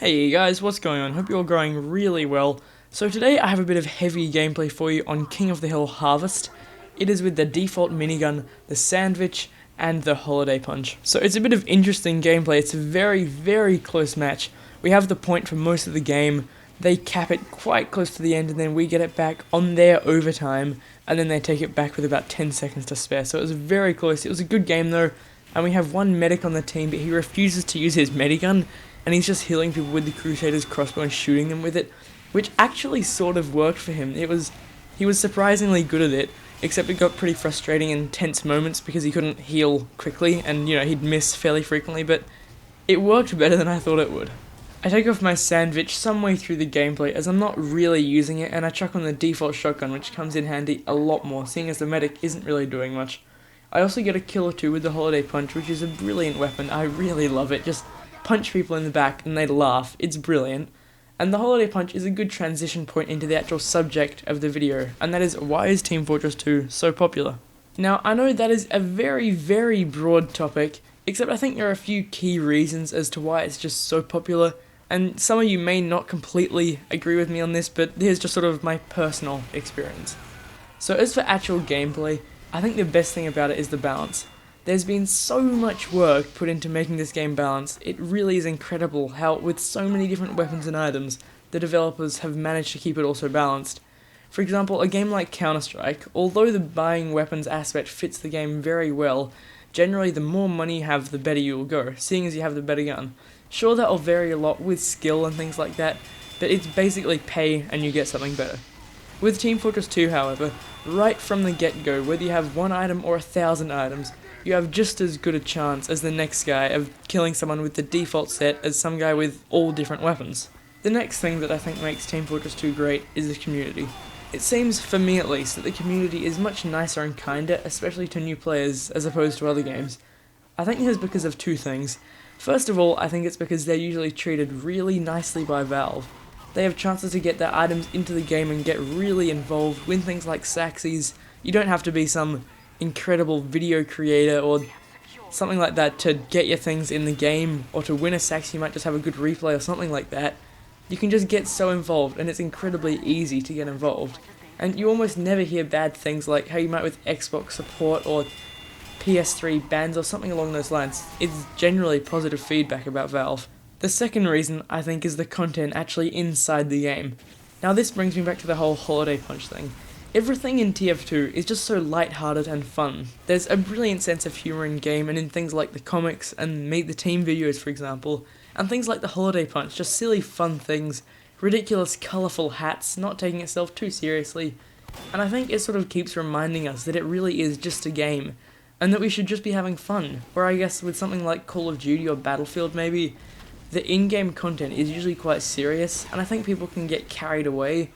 Hey guys, what's going on? Hope you're all going really well. So today I have a bit of heavy gameplay for you on King of the Hill Harvest. It is with the default minigun, the sandwich, and the holiday punch. So it's a bit of interesting gameplay. It's a very close match. We have the point for most of the game. They cap it quite close to the end and then we get it back on their overtime and then they take it back with about 10 seconds to spare. So it was very close. It was a good game though. And we have one medic on the team, but he refuses to use his medigun. And he's just healing people with the Crusader's crossbow and shooting them with it, which actually sort of worked for him. He was surprisingly good at it, except it got pretty frustrating in tense moments because he couldn't heal quickly, and he'd miss fairly frequently, but it worked better than I thought it would. I take off my sandwich some way through the gameplay as I'm not really using it, and I chuck on the default shotgun, which comes in handy a lot more, seeing as the medic isn't really doing much. I also get a kill or two with the holiday punch, which is a brilliant weapon. I really love it. Just punch people in the back and they laugh. It's brilliant. And the holiday punch is a good transition point into the actual subject of the video, and that is, why is Team Fortress 2 so popular? Now, I know that is a very broad topic, except I think there are a few key reasons as to why it's just so popular, and some of you may not completely agree with me on this, but here's just sort of my personal experience. So as for actual gameplay, I think the best thing about it is the balance. There's been so much work put into making this game balanced. It really is incredible how, with so many different weapons and items, the developers have managed to keep it all so balanced. For example, a game like Counter-Strike, although the buying weapons aspect fits the game very well, generally the more money you have, the better you will go, seeing as you have the better gun. Sure, that will vary a lot with skill and things like that, but it's basically pay and you get something better. With Team Fortress 2, however, right from the get-go, whether you have one item or 1,000 items, you have just as good a chance as the next guy of killing someone with the default set as some guy with all different weapons. The next thing that I think makes Team Fortress 2 great is the community. It seems, for me at least, that the community is much nicer and kinder, especially to new players, as opposed to other games. I think this is because of two things. First of all, I think it's because they're usually treated really nicely by Valve. They have chances to get their items into the game and get really involved, win things like Saxies. You don't have to be some incredible video creator or something like that to get your things in the game, or to win a Sax you might just have a good replay or something like that. You can just get so involved, and it's incredibly easy to get involved. And you almost never hear bad things like how you might with Xbox support or PS3 bans or something along those lines. It's generally positive feedback about Valve. The second reason, I think, is the content actually inside the game. Now this brings me back to the whole holiday punch thing. Everything in TF2 is just so light-hearted and fun. There's a brilliant sense of humour in game and in things like the comics and Meet the Team videos, for example, and things like the holiday punch, just silly fun things, ridiculous colourful hats, not taking itself too seriously, and I think it sort of keeps reminding us that it really is just a game, and that we should just be having fun, where I guess with something like Call of Duty or Battlefield maybe, the in-game content is usually quite serious, and I think people can get carried away.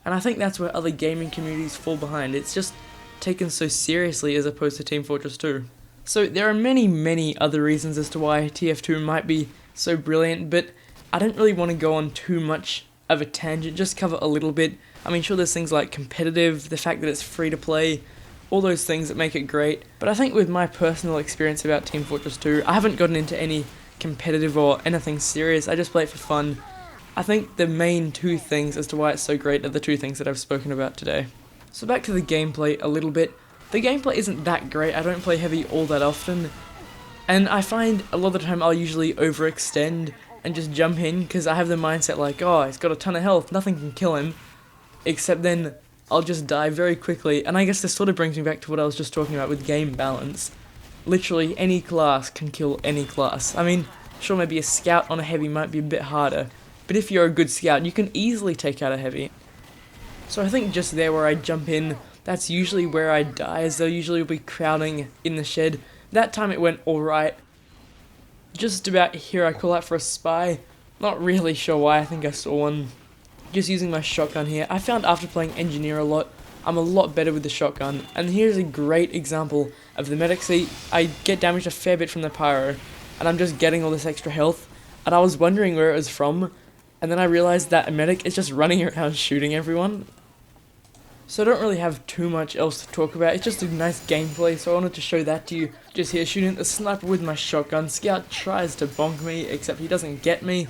And I think that's where other gaming communities fall behind. It's just taken so seriously as opposed to Team Fortress 2. So there are many other reasons as to why TF2 might be so brilliant, but I don't really want to go on too much of a tangent, just cover a little bit. I mean, sure, there's things like competitive, the fact that it's free to play, all those things that make it great, but I think with my personal experience about Team Fortress 2, I haven't gotten into any competitive or anything serious. I just play it for fun. I think the main two things as to why it's so great are the two things that I've spoken about today. So back to the gameplay a little bit. The gameplay isn't that great. I don't play heavy all that often, and I find a lot of the time I'll usually overextend and just jump in because I have the mindset like, oh, he's got a ton of health, nothing can kill him, except then I'll just die very quickly. And I guess this sort of brings me back to what I was just talking about with game balance. Literally any class can kill any class. I mean, sure, maybe a scout on a heavy might be a bit harder, but if you're a good scout, you can easily take out a heavy. So I think just there where I jump in, that's usually where I die, as they'll usually be crowding in the shed. That time it went alright. Just about here I call out for a spy. Not really sure why, I think I saw one. Just using my shotgun here. I found after playing Engineer a lot, I'm a lot better with the shotgun. And here's a great example of the medic. See, I get damaged a fair bit from the pyro, and I'm just getting all this extra health. And I was wondering where it was from, and then I realized that a medic is just running around shooting everyone. So I don't really have too much else to talk about. It's just a nice gameplay, so I wanted to show that to you. Just here shooting at the sniper with my shotgun. Scout tries to bonk me, except he doesn't get me.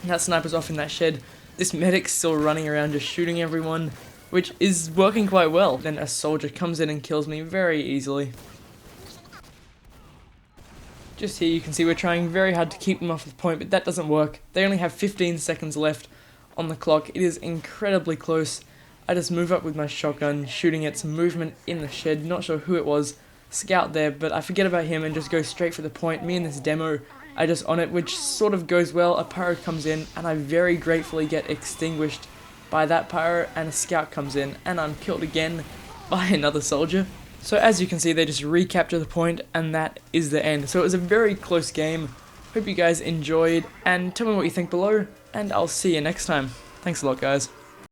And that sniper's off in that shed. This medic's still running around just shooting everyone, which is working quite well. Then a soldier comes in and kills me very easily. Just here you can see we're trying very hard to keep them off the point, but that doesn't work. They only have 15 seconds left on the clock. It is incredibly close. I just move up with my shotgun, shooting at some movement in the shed. Not sure who it was. Scout there, but I forget about him and just go straight for the point. Me and this demo are just on it, which sort of goes well. A pyro comes in, and I very gratefully get extinguished by that pyro, and a scout comes in, and I'm killed again by another soldier. So as you can see, they just recapture the point, and that is the end. So it was a very close game. Hope you guys enjoyed, and tell me what you think below, and I'll see you next time. Thanks a lot, guys.